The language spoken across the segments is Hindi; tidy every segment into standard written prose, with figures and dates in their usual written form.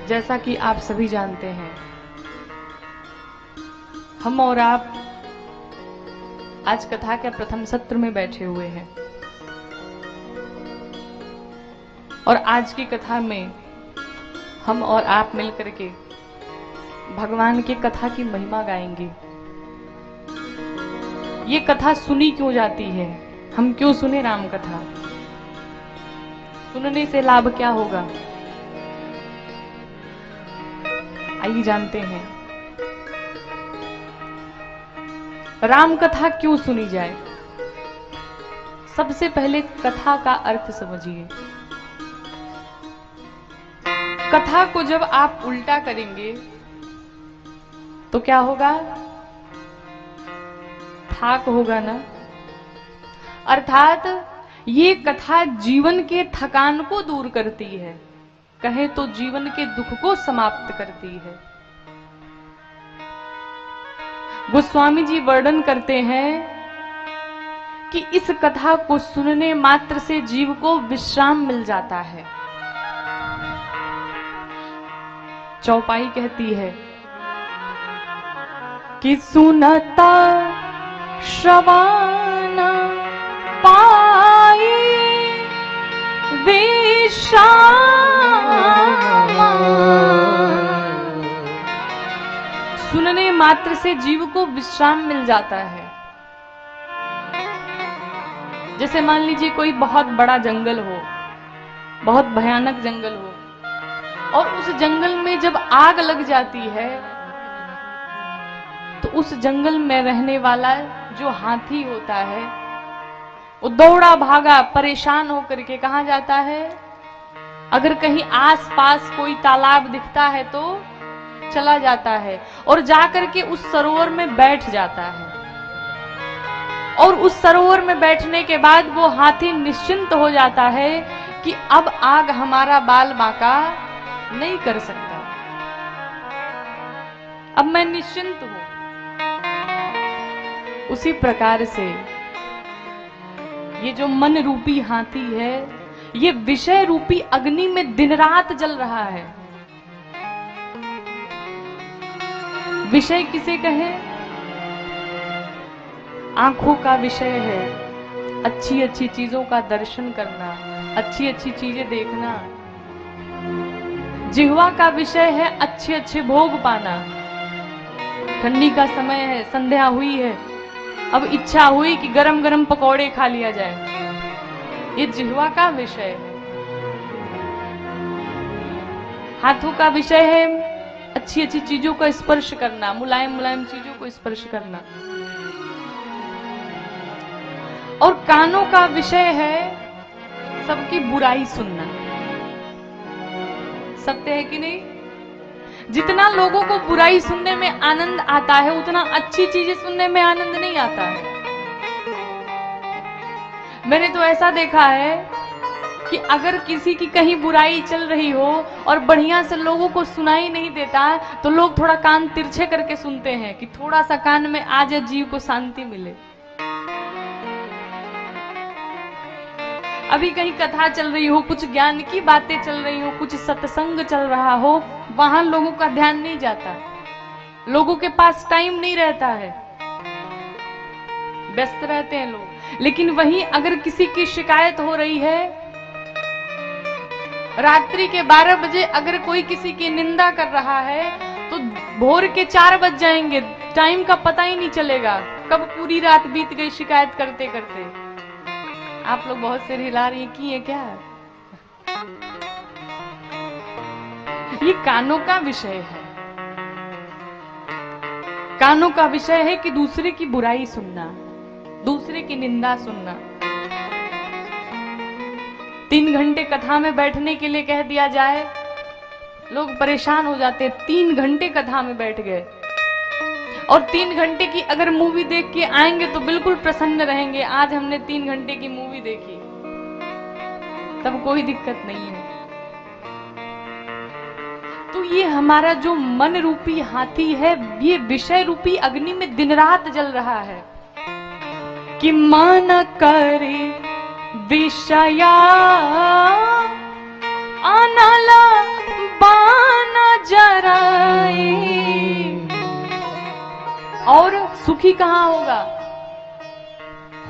जैसा कि आप सभी जानते हैं, हम और आप आज कथा के प्रथम सत्र में बैठे हुए हैं और आज की कथा में हम और आप मिलकर के भगवान की कथा की महिमा गाएंगे। ये कथा सुनी क्यों जाती है, हम क्यों सुने राम कथा, सुनने से लाभ क्या होगा, आइए जानते हैं। राम कथा क्यों सुनी जाए, सबसे पहले कथा का अर्थ समझिए। कथा को जब आप उल्टा करेंगे तो क्या होगा, थाक होगा ना। अर्थात ये कथा जीवन के थकान को दूर करती है, कहे तो जीवन के दुख को समाप्त करती है। गोस्वामी जी वर्णन करते हैं कि इस कथा को सुनने मात्र से जीव को विश्राम मिल जाता है। चौपाई कहती है कि सुनता श्रवण पाई विश्राम, सुनने मात्र से जीव को विश्राम मिल जाता है। जैसे मान लीजिए कोई बहुत बड़ा जंगल हो, बहुत भयानक जंगल हो, और उस जंगल में जब आग लग जाती है तो उस जंगल में रहने वाला जो हाथी होता है वो दौड़ा भागा परेशान होकर के कहां जाता है, अगर कहीं आसपास कोई तालाब दिखता है तो चला जाता है और जाकर के उस सरोवर में बैठ जाता है। और उस सरोवर में बैठने के बाद वो हाथी निश्चिंत हो जाता है कि अब आग हमारा बाल बांका नहीं कर सकता, अब मैं निश्चिंत हूं। उसी प्रकार से ये जो मन रूपी हाथी है, ये विषय रूपी अग्नि में दिन रात जल रहा है। विषय किसे कहे, आंखों का विषय है अच्छी अच्छी चीजों का दर्शन करना, अच्छी अच्छी चीजें देखना। जिह्वा का विषय है अच्छे अच्छे भोग पाना। ठंडी का समय है, संध्या हुई है, अब इच्छा हुई कि गरम गरम पकौड़े खा लिया जाए, ये जिह्वा का विषय है। हाथों का विषय है अच्छी अच्छी चीजों का स्पर्श करना, मुलायम मुलायम चीजों को स्पर्श करना। और कानों का विषय है सबकी बुराई सुनना। सत्य है कि नहीं? जितना लोगों को बुराई सुनने में आनंद आता है, उतना अच्छी चीजें सुनने में आनंद नहीं आता है। मैंने तो ऐसा देखा है कि अगर किसी की कहीं बुराई चल रही हो और बढ़िया से लोगों को सुनाई नहीं देता, तो लोग थोड़ा कान तिरछे करके सुनते हैं कि थोड़ा सा कान में आ जाए, जीव को शांति मिले। अभी कहीं कथा चल रही हो, कुछ ज्ञान की बातें चल रही हो, कुछ सत्संग चल रहा हो, वहां लोगों का ध्यान नहीं जाता, लोगों के पास टाइम नहीं रहता है, व्यस्त रहते हैं लोग। लेकिन वहीं अगर किसी की शिकायत हो रही है, रात्रि के 12 बजे अगर कोई किसी की निंदा कर रहा है, तो भोर के 4 बज जाएंगे, टाइम का पता ही नहीं चलेगा कब पूरी रात बीत गई शिकायत करते करते। आप लोग बहुत सिर हिला रही की है क्या? ये कानों का विषय है। कानों का विषय है कि दूसरे की बुराई सुनना, दूसरे की निंदा सुनना। 3 घंटे कथा में बैठने के लिए कह दिया जाए, लोग परेशान हो जाते। 3 घंटे कथा में बैठ गए और 3 घंटे की अगर मूवी देख के आएंगे तो बिल्कुल प्रसन्न रहेंगे, आज हमने 3 घंटे की मूवी देखी, तब कोई दिक्कत नहीं है। तो ये हमारा जो मन रूपी हाथी है, ये विषय रूपी अग्नि में दिन रात जल रहा है कि मन करे विषया अनल बा सुखी कहां होगा?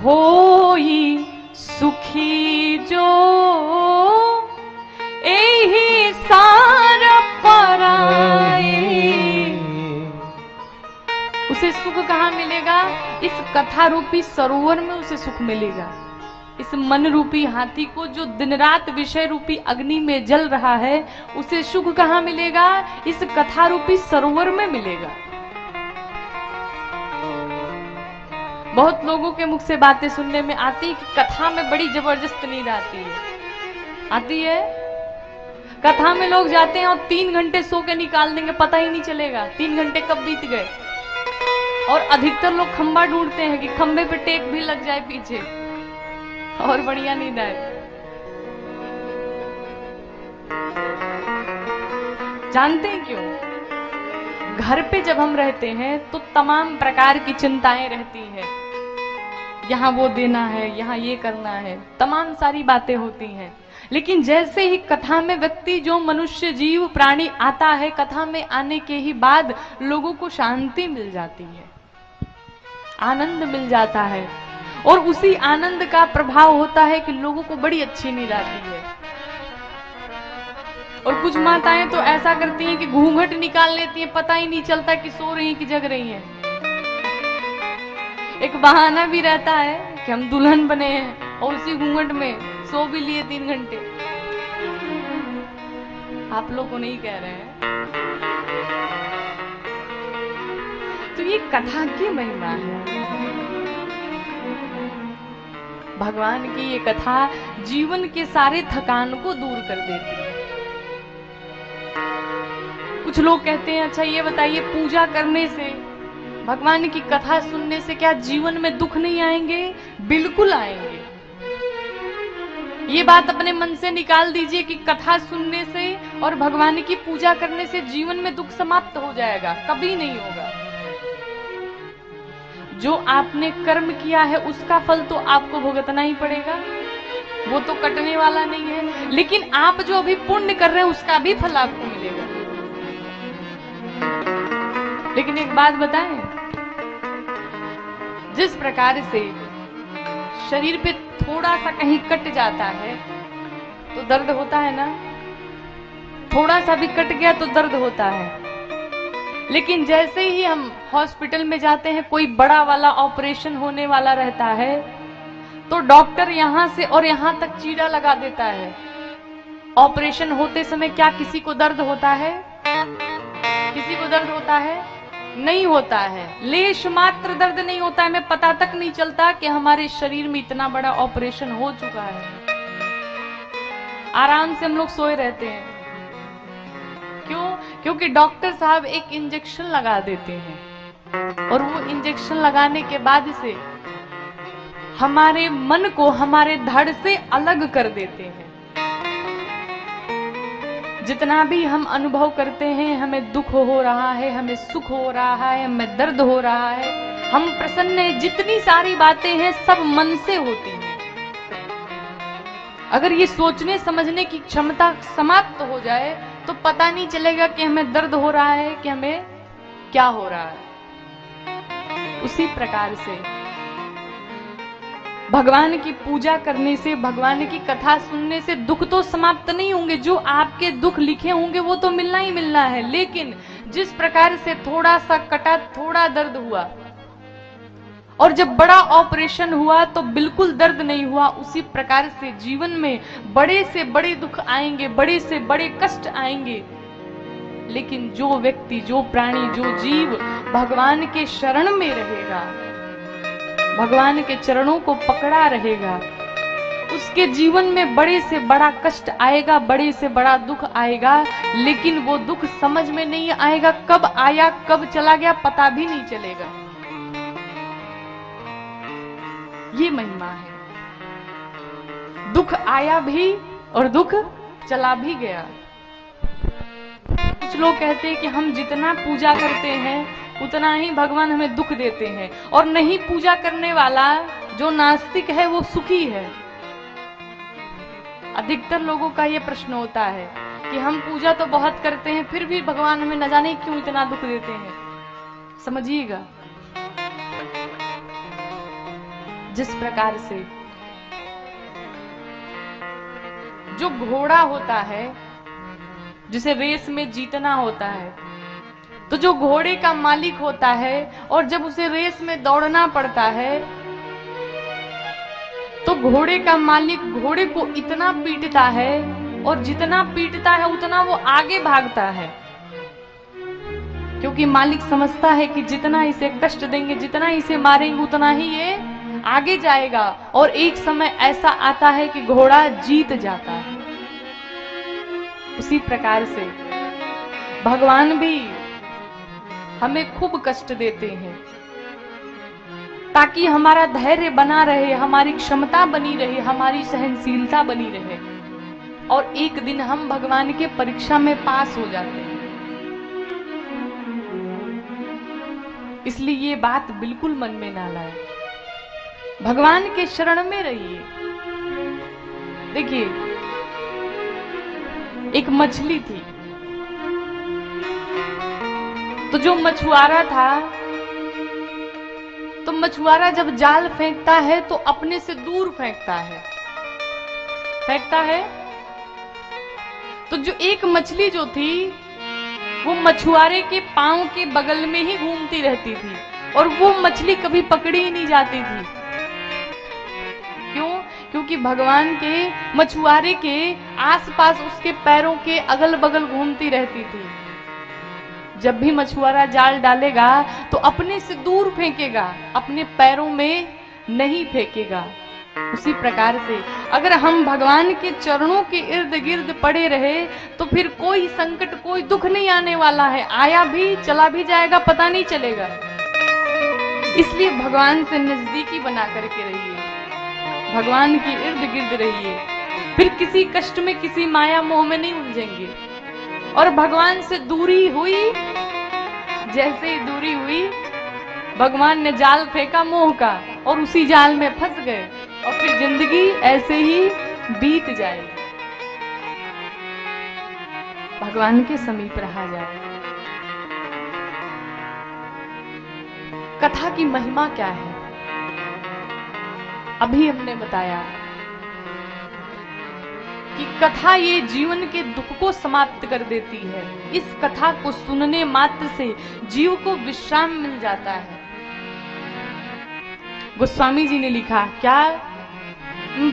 होई सुखी जो एही सार पराए। उसे सुख कहां मिलेगा? इस कथा रूपी सरोवर में उसे सुख मिलेगा। इस मन रूपी हाथी को जो दिन रात विषय रूपी अग्नि में जल रहा है, उसे सुख कहां मिलेगा? इस कथा रूपी सरोवर में मिलेगा। बहुत लोगों के मुख से बातें सुनने में आती है कि कथा में बड़ी जबरदस्त नींद आती है। आती है? कथा में लोग जाते हैं और 3 घंटे सो के निकाल देंगे, पता ही नहीं चलेगा 3 घंटे कब बीत गए। और अधिकतर लोग खंबा ढूंढते हैं कि खंबे पे टेक भी लग जाए पीछे और बढ़िया नींद आए। जानते हैं क्यों? घर पे जब हम रहते हैं तो तमाम प्रकार की चिंताएं रहती हैं। यहाँ वो देना है, यहाँ ये करना है, तमाम सारी बातें होती हैं। लेकिन जैसे ही कथा में व्यक्ति, जो मनुष्य जीव प्राणी आता है, कथा में आने के ही बाद लोगों को शांति मिल जाती है, आनंद मिल जाता है। और उसी आनंद का प्रभाव होता है कि लोगों को बड़ी अच्छी नींद आती है। और कुछ माताएं तो ऐसा करती हैं कि घूंघट निकाल लेती हैं, पता ही नहीं चलता कि सो रही हैं कि जग रही हैं। एक बहाना भी रहता है कि हम दुल्हन बने हैं और उसी घूंघट में सो भी लिए 3 घंटे। आप लोग को नहीं कह रहे हैं। तो ये कथा की महिमा है। भगवान की ये कथा जीवन के सारे थकान को दूर कर देती है। कुछ लोग कहते हैं, अच्छा ये बताइए, पूजा करने से, भगवान की कथा सुनने से क्या जीवन में दुख नहीं आएंगे? बिल्कुल आएंगे। ये बात अपने मन से निकाल दीजिए कि कथा सुनने से और भगवान की पूजा करने से जीवन में दुख समाप्त हो जाएगा। कभी नहीं होगा। जो आपने कर्म किया है उसका फल तो आपको भुगतना ही पड़ेगा, वो तो कटने वाला नहीं है। लेकिन आप जो अभी पुण्य कर रहे हैं उसका भी फल आपको मिलेगा। लेकिन एक बात बताएं, जिस प्रकार से शरीर पे थोड़ा सा कहीं कट जाता है तो दर्द होता है ना, थोड़ा सा भी कट गया तो दर्द होता है। लेकिन जैसे ही हम हॉस्पिटल में जाते हैं, कोई बड़ा वाला ऑपरेशन होने वाला रहता है, तो डॉक्टर यहां से और यहां तक चीरा लगा देता है। ऑपरेशन होते समय क्या किसी को दर्द होता है? किसी को दर्द होता है? नहीं होता है। लेश मात्र दर्द नहीं होता है। हमें पता तक नहीं चलता कि हमारे शरीर में इतना बड़ा ऑपरेशन हो चुका है। आराम से हम लोग सोए रहते हैं। क्यों? क्योंकि डॉक्टर साहब एक इंजेक्शन लगा देते हैं और वो इंजेक्शन लगाने के बाद से हमारे मन को हमारे धड़ से अलग कर देते हैं। जितना भी हम अनुभव करते हैं, हमें दुख हो रहा है, हमें सुख हो रहा है, हमें दर्द हो रहा है, हम प्रसन्न हैं, जितनी सारी बातें हैं सब मन से होती हैं। अगर ये सोचने समझने की क्षमता समाप्त हो जाए तो पता नहीं चलेगा कि हमें दर्द हो रहा है कि हमें क्या हो रहा है। उसी प्रकार से भगवान की पूजा करने से, भगवान की कथा सुनने से दुख तो समाप्त नहीं होंगे। जो आपके दुख लिखे होंगे वो तो मिलना ही मिलना है। लेकिन जिस प्रकार से थोड़ा सा कटा, थोड़ा दर्द हुआ, और जब बड़ा ऑपरेशन हुआ तो बिल्कुल दर्द नहीं हुआ, उसी प्रकार से जीवन में बड़े से बड़े दुख आएंगे, बड़े से बड़े कष्ट आएंगे। लेकिन जो व्यक्ति, जो प्राणी, जो जीव भगवान के शरण में रहेगा, भगवान के चरणों को पकड़ा रहेगा, उसके जीवन में बड़े से बड़ा कष्ट आएगा, बड़े से बड़ा दुख आएगा, लेकिन वो दुख समझ में नहीं आएगा। कब आया कब चला गया पता भी नहीं चलेगा। ये महिमा है। दुख आया भी और दुख चला भी गया। कुछ लोग कहते हैं कि हम जितना पूजा करते हैं उतना ही भगवान हमें दुख देते हैं, और नहीं पूजा करने वाला जो नास्तिक है वो सुखी है। अधिकतर लोगों का ये प्रश्न होता है कि हम पूजा तो बहुत करते हैं फिर भी भगवान हमें न जाने क्यों इतना दुख देते हैं। समझिएगा, जिस प्रकार से जो घोड़ा होता है, जिसे रेस में जीतना होता है, तो जो घोड़े का मालिक होता है और जब उसे रेस में दौड़ना पड़ता है तो घोड़े का मालिक घोड़े को इतना पीटता है और जितना पीटता है उतना वो आगे भागता है, क्योंकि मालिक समझता है कि जितना इसे कष्ट देंगे, जितना इसे मारेंगे, उतना ही ये आगे जाएगा। और एक समय ऐसा आता है कि घोड़ा जीत जाता है। उसी प्रकार से भगवान भी हमें खूब कष्ट देते हैं ताकि हमारा धैर्य बना रहे, हमारी क्षमता बनी रहे, हमारी सहनशीलता बनी रहे और एक दिन हम भगवान के परीक्षा में पास हो जाते हैं। इसलिए ये बात बिल्कुल मन में ना लाए, भगवान के शरण में रहिए। देखिए, एक मछली थी, तो जो मछुआरा था, तो मछुआरा जब जाल फेंकता है तो अपने से दूर फेंकता है। तो जो एक मछली जो थी वो मछुआरे के पांव के बगल में ही घूमती रहती थी और वो मछली कभी पकड़ी ही नहीं जाती थी। क्यों? क्योंकि भगवान के मछुआरे के आसपास उसके पैरों के अगल बगल घूमती रहती थी। जब भी मछुआरा जाल डालेगा तो अपने से दूर फेंकेगा, अपने पैरों में नहीं फेंकेगा। उसी प्रकार से अगर हम भगवान के चरणों के इर्द गिर्द पड़े रहे तो फिर कोई संकट, कोई दुख नहीं आने वाला है। आया भी चला भी जाएगा, पता नहीं चलेगा। इसलिए भगवान से नजदीकी बना करके रहिए, भगवान के इर्द गिर्द रहिए, फिर किसी कष्ट में, किसी माया मोह में नहीं उलझेंगे। और भगवान से दूरी हुई, जैसे ही दूरी हुई, भगवान ने जाल फेंका मोह का और उसी जाल में फंस गए और फिर जिंदगी ऐसे ही बीत जाएगी। भगवान के समीप रहा जाए। कथा की महिमा क्या है? अभी हमने बताया कि कथा ये जीवन के दुख को समाप्त कर देती है। इस कथा को सुनने मात्र से जीव को विश्राम मिल जाता है। गोस्वामी जी ने लिखा क्या?